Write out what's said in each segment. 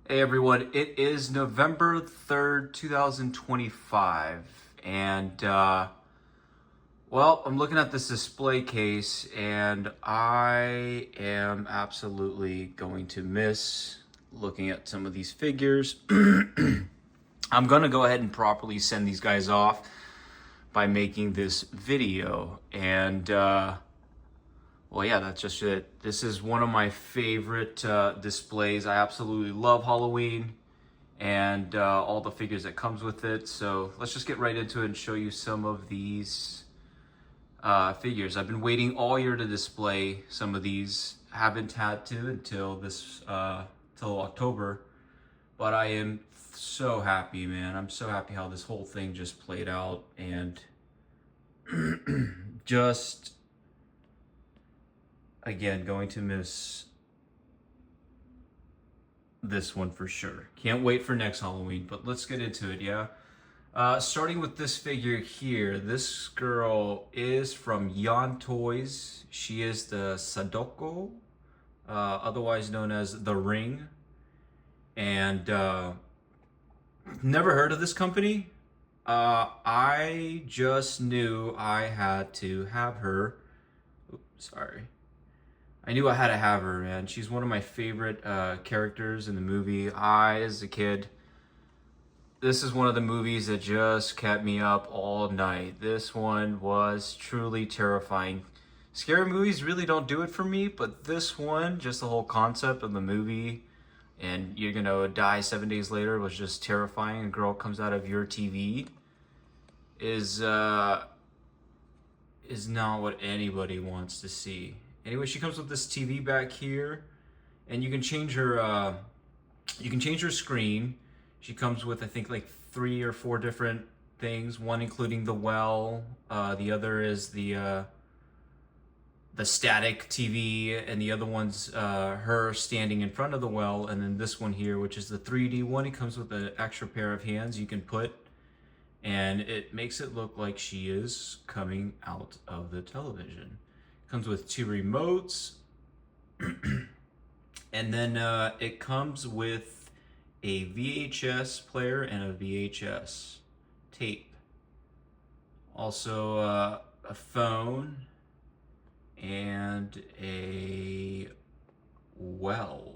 Hey everyone, it is November 3rd, 2025, and I'm looking at this display case and I am absolutely going to miss looking at some of these figures. I'm gonna go ahead and properly send these guys off by making this video, and yeah, that's just it. This is one of my favorite displays. I absolutely love Halloween and all the figures that comes with it. So let's just get right into it and show you some of these figures. I've been waiting all year to display some of these. Haven't had to until till October, but I am so happy, man. I'm so happy how this whole thing just played out, and just again, going to miss this one for sure. Can't wait for next Halloween, but let's get into it, yeah? Starting with this figure here, this girl is from Yon Toys. She is the Sadako, otherwise known as The Ring. And never heard of this company. I just knew I had to have her. Oops, sorry. I knew I had to have her, man. She's one of my favorite characters in the movie. As a kid, this is one of the movies that just kept me up all night. This one was truly terrifying. Scary movies really don't do it for me, but this one, just the whole concept of the movie, and you're gonna die 7 days later, was just terrifying. A girl comes out of your TV is not what anybody wants to see. Anyway, she comes with this TV back here, and you can change her screen. She comes with, I think, like 3 or 4 different things. One including the well, the other is the static TV, and the other one's her standing in front of the well, and then this one here, which is the 3D one. It comes with an extra pair of hands you can put, and it makes it look like she is coming out of the television. Comes with 2 remotes, and then it comes with a VHS player and a VHS tape. Also a phone and a well.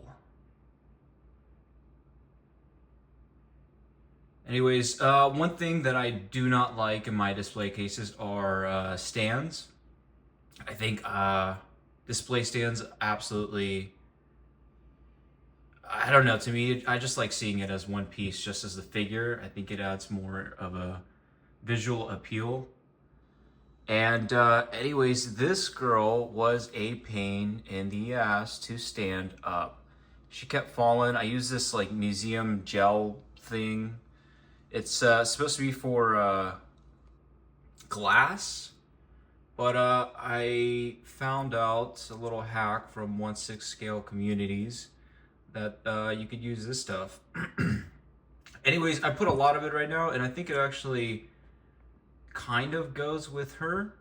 Anyways, one thing that I do not like in my display cases are stands. I think display stands absolutely, I don't know, to me, I just like seeing it as one piece, just as the figure. I think it adds more of a visual appeal. And anyways, this girl was a pain in the ass to stand up. She kept falling. I use this like museum gel thing. It's supposed to be for glass. But I found out a little hack from 1/6 scale communities that you could use this stuff. Anyways, I put a lot of it right now, and I think it actually kind of goes with her.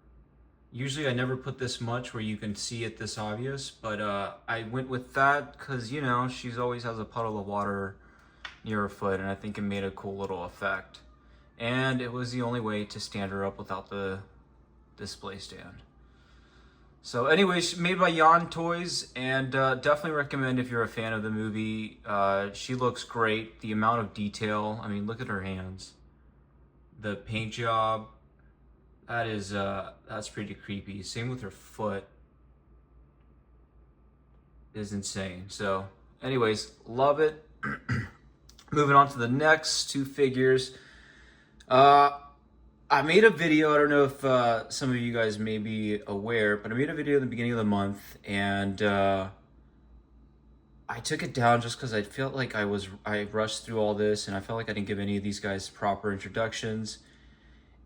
Usually I never put this much where you can see it this obvious, but I went with that because, you know, she's always has a puddle of water near her foot, and I think it made a cool little effect. And it was the only way to stand her up without the display stand. So anyways, made by Yon Toys, and definitely recommend if you're a fan of the movie. She looks great. The amount of detail, I mean, look at her hands. The paint job, that's pretty creepy. Same with her foot. It is insane. So anyways, love it. Moving on to the next 2 figures. I made a video, I don't know if some of you guys may be aware, but I made a video in the beginning of the month, and I took it down just because I felt like I rushed through all this, and I felt like I didn't give any of these guys proper introductions.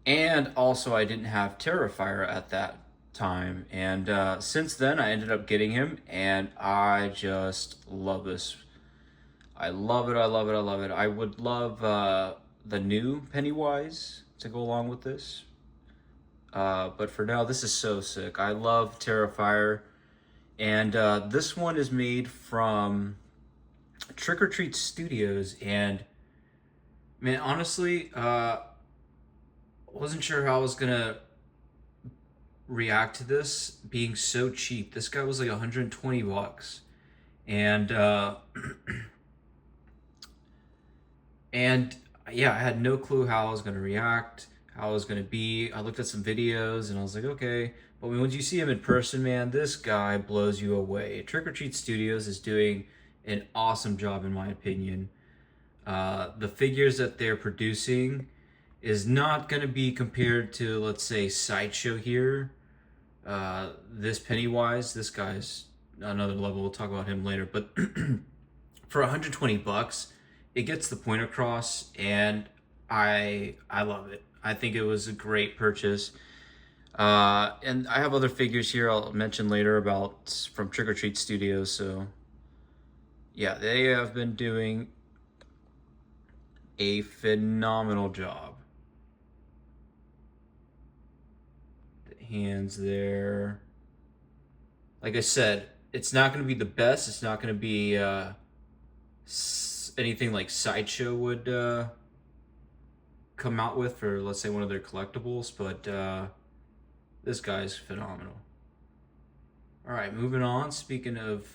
And also I didn't have Terrifier at that time. And since then I ended up getting him, and I just love this. I love it, I love it, I love it. I would love the new Pennywise to go along with this. But for now, this is so sick. I love Terrifier. And this one is made from Trick or Treat Studios, and man, honestly, wasn't sure how I was gonna react to this being so cheap. This guy was like 120 bucks, and and yeah, I had no clue how I was gonna react, how I was gonna be. I looked at some videos and I was like, okay. But when you see him in person, man, this guy blows you away. Trick or Treat Studios is doing an awesome job, in my opinion. The figures that they're producing is not going to be compared to, let's say, Sideshow here. This Pennywise, this guy's another level. We'll talk about him later. But for 120 bucks, it gets the point across, and I love it. I think it was a great purchase. And I have other figures here I'll mention later about from Trick or Treat Studios. So yeah, they have been doing a phenomenal job. The hands there. Like I said, it's not going to be the best. It's not going to be anything like Sideshow would come out with for, let's say, one of their collectibles, but this guy's phenomenal. All right, moving on. Speaking of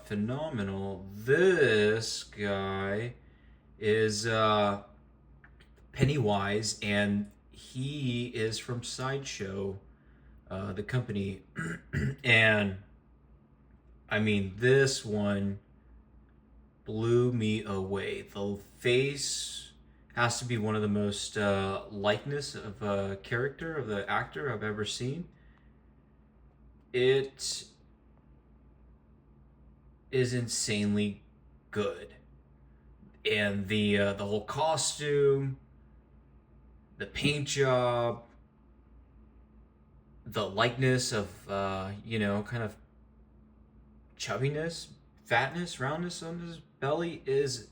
phenomenal, this guy is Pennywise, and he is from Sideshow, the company. And I mean, this one blew me away. The face has to be one of the most likeness of a character of the actor I've ever seen. It is insanely good, and the whole costume, the paint job, the likeness of kind of chubbiness, fatness, roundness on his belly is.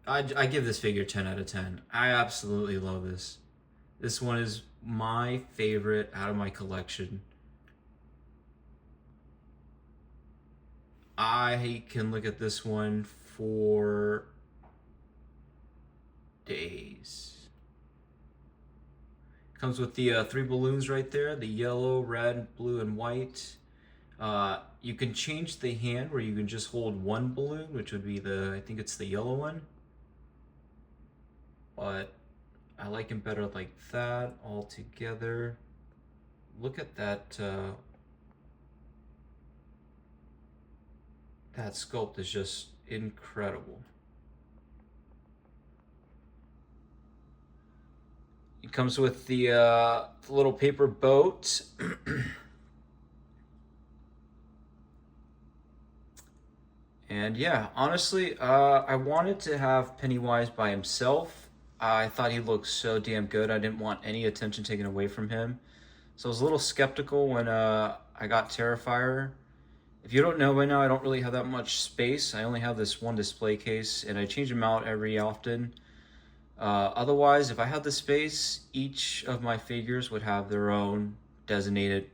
I give this figure 10 out of 10. I absolutely love this. This one is my favorite out of my collection. I can look at this one for days. Comes with the 3 balloons right there, the yellow, red, blue, and white. You can change the hand where you can just hold one balloon, which would be I think it's the yellow one. But I like him better like that all together. Look at that. That sculpt is just incredible. It comes with the little paper boat. And yeah, honestly, I wanted to have Pennywise by himself. I thought he looked so damn good. I didn't want any attention taken away from him. So I was a little skeptical when I got Terrifier. If you don't know by now, I don't really have that much space. I only have this one display case, and I change them out every often. Otherwise, if I had the space, each of my figures would have their own designated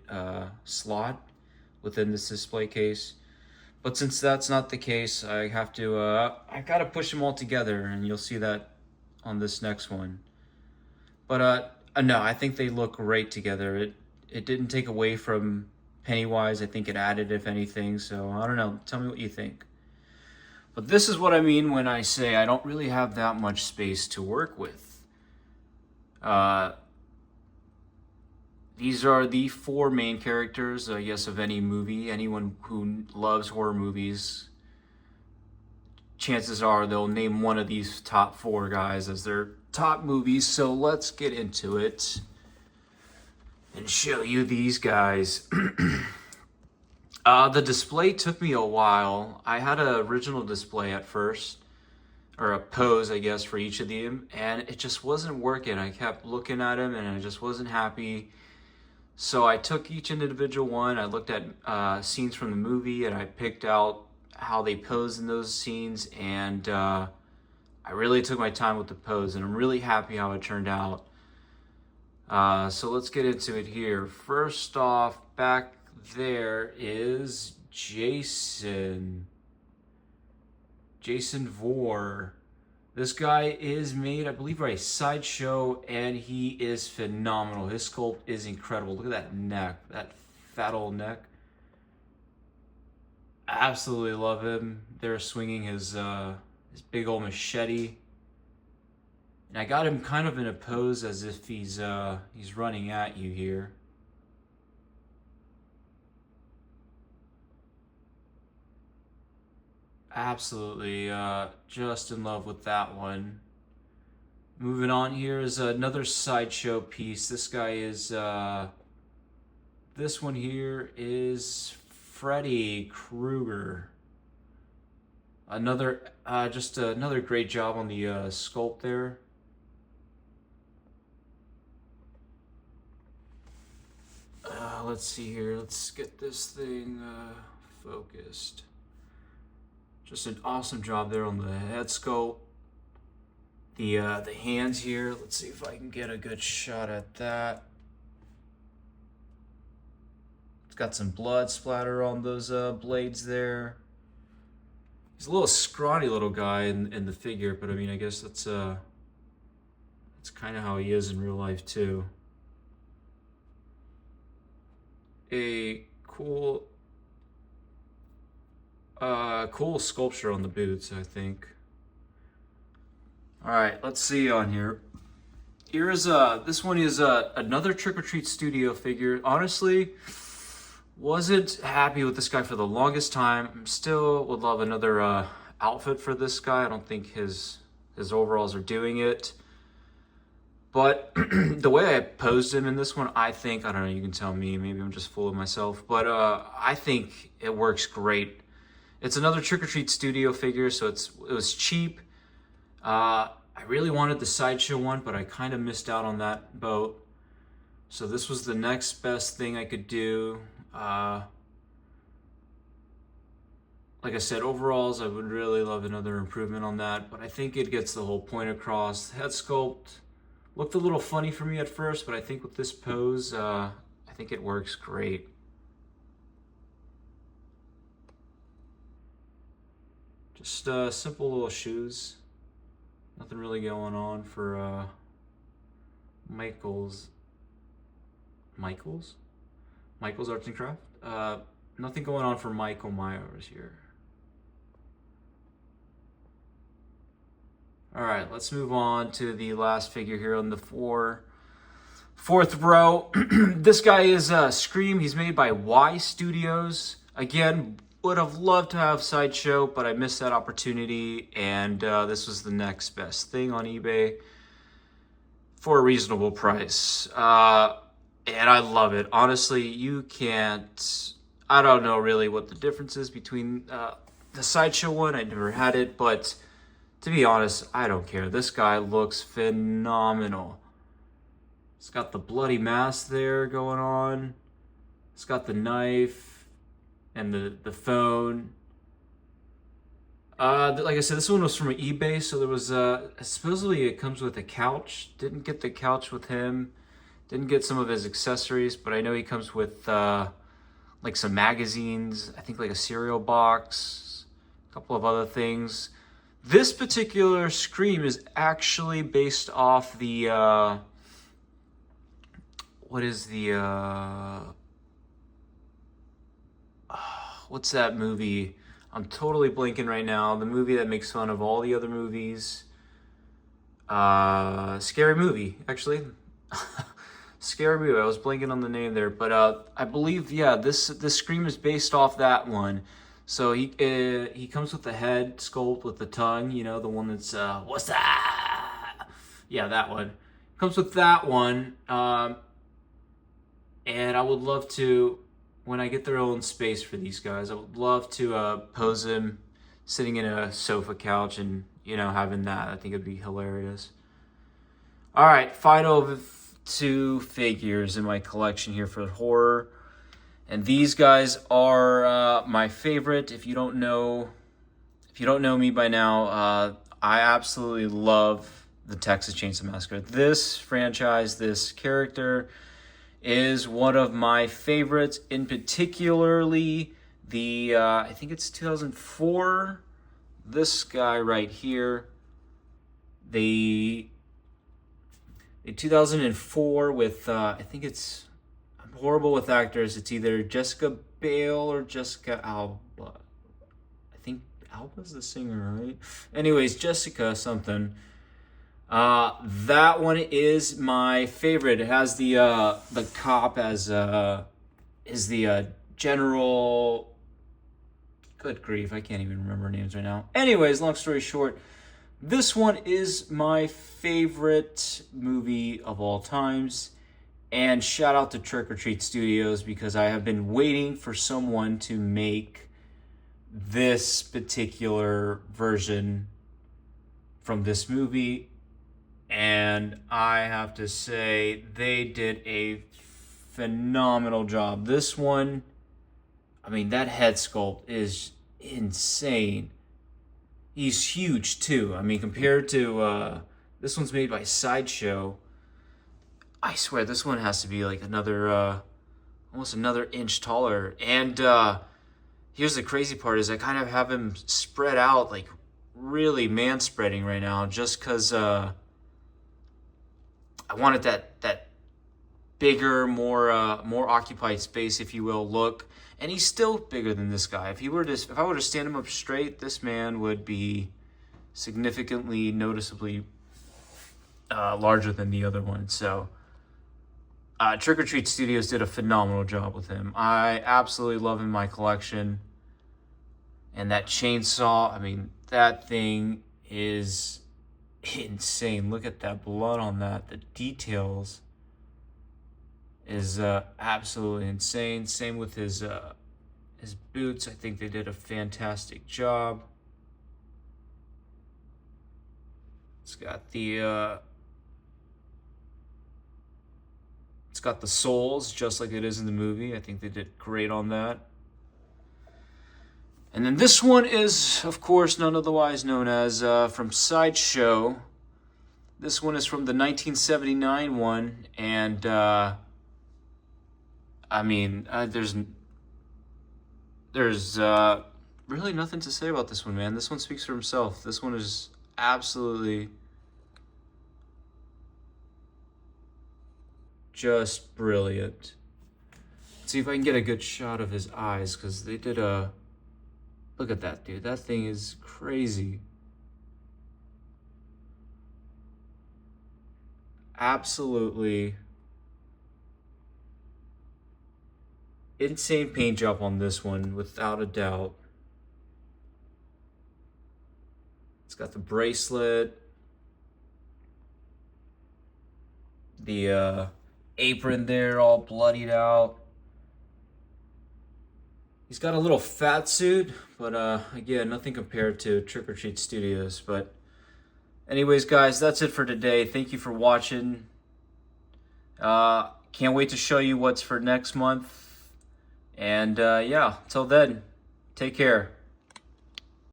slot within this display case. But since that's not the case, I have to, I gotta push them all together, and you'll see that on this next one. But no, I think they look great together. It didn't take away from Pennywise. I think it added, if anything. So I don't know. Tell me what you think. But this is what I mean when I say I don't really have that much space to work with. These are the 4 main characters, I guess, of any movie. Anyone who loves horror movies, chances are they'll name one of these top 4 guys as their top movies. So let's get into it and show you these guys. The display took me a while. I had an original display at first, or a pose, I guess, for each of them, and it just wasn't working. I kept looking at them, and I just wasn't happy. So I took each individual one. I looked at scenes from the movie, and I picked out how they posed in those scenes, and I really took my time with the pose, and I'm really happy how it turned out. So let's get into it here. First off, back there is Jason. Jason Voorhees. This guy is made, I believe, by Sideshow, and he is phenomenal. His sculpt is incredible. Look at that neck, that fat old neck. Absolutely love him. They're swinging his big old machete, and I got him kind of in a pose as if he's running at you here. Absolutely, just in love with that one. Moving on, here is another Sideshow piece. This guy is, this one here is Freddy Krueger. Another, just another great job on the sculpt there. Let's see here. Let's get this thing focused. Just an awesome job there on the head sculpt. The hands here. Let's see if I can get a good shot at that. It's got some blood splatter on those blades there. He's a little scrawny little guy in the figure, but I mean, I guess that's kind of how he is in real life too. A cool sculpture on the boots, I think. All right, let's see on here. Here's this one is another Trick or Treat Studio figure. Honestly, wasn't happy with this guy for the longest time. Still would love another outfit for this guy. I don't think his overalls are doing it. But the way I posed him in this one, I think, I don't know, you can tell me, maybe I'm just fooling myself, but I think it works great. It's another Trick or Treat Studio figure, so it was cheap. I really wanted the Sideshow one, but I kind of missed out on that boat. So this was the next best thing I could do. Like I said, overalls, I would really love another improvement on that, but I think it gets the whole point across. Head sculpt looked a little funny for me at first, but I think with this pose, I think it works great. Just simple little shoes. Nothing really going on for Michael's Arts and Craft. Nothing going on for Michael Myers here. All right, let's move on to the last figure here on the fourth row. This guy is Scream. He's made by Y Studios. Again, would have loved to have Sideshow, but I missed that opportunity, and this was the next best thing on eBay for a reasonable price. And I love it. Honestly, you can't... I don't know really what the difference is between the Sideshow one. I never had it, but to be honest, I don't care. This guy looks phenomenal. It's got the bloody mask there going on. It's got the knife and the phone. Like I said, this one was from eBay, so there was supposedly it comes with a couch. Didn't get the couch with him. Didn't get some of his accessories, but I know he comes with like some magazines, I think like a cereal box, a couple of other things. This particular Scream is actually based off the, what is the, what's that movie? I'm totally blanking right now. The movie that makes fun of all the other movies. Scary Movie, actually. Scary Movie. I was blanking on the name there, but I believe, yeah, this Scream is based off that one. So he comes with the head sculpt with the tongue, you know, the one that's what's that? Yeah, that one. Comes with that one. And I would love to, when I get their own space for these guys, I would love to pose them sitting in a sofa couch and, you know, having that. I think it'd be hilarious. All right, final 2 figures in my collection here for horror. And these guys are my favorite. If you don't know me by now, I absolutely love the Texas Chainsaw Massacre. This franchise, this character is one of my favorites. In particularly the I think it's 2004, this guy right here, they in 2004 with I think it's, I'm horrible with actors. It's either Jessica Biel or Jessica Alba. I think Alba's the singer, right? Anyways, Jessica something. That one is my favorite. It has the cop as is the general. Good grief, I can't even remember names right now. Anyways, long story short, this one is my favorite movie of all times. And shout out to Trick or Treat Studios, because I have been waiting for someone to make this particular version from this movie. And I have to say, they did a phenomenal job. This one, I mean, that head sculpt is insane. He's huge too. I mean, compared to this one's made by Sideshow. I swear this one has to be like another almost another inch taller. And here's the crazy part is I kind of have him spread out, like really man spreading right now, just because I wanted that bigger, more occupied space, if you will, look. And he's still bigger than this guy. If I were to stand him up straight, this man would be significantly, noticeably larger than the other one. So Trick or Treat Studios did a phenomenal job with him. I absolutely love him in my collection. And that chainsaw, I mean, that thing is insane. Look at that blood on that. The details is absolutely insane. Same with his boots. I think they did a fantastic job. It's got the soles just like it is in the movie. I think they did great on that. And then this one is, of course, none otherwise known as from Sideshow. This one is from the 1979 one, and I mean, there's really nothing to say about this one, man. This one speaks for himself. This one is absolutely just brilliant. Let's see if I can get a good shot of his eyes, because they did a... Look at that, dude. That thing is crazy. Absolutely insane paint job on this one, without a doubt. It's got the bracelet, the apron there all bloodied out. He's got a little fat suit, but again, nothing compared to Trick or Treat Studios. But anyways, guys, that's it for today. Thank you for watching. Can't wait to show you what's for next month. And yeah, till then, take care.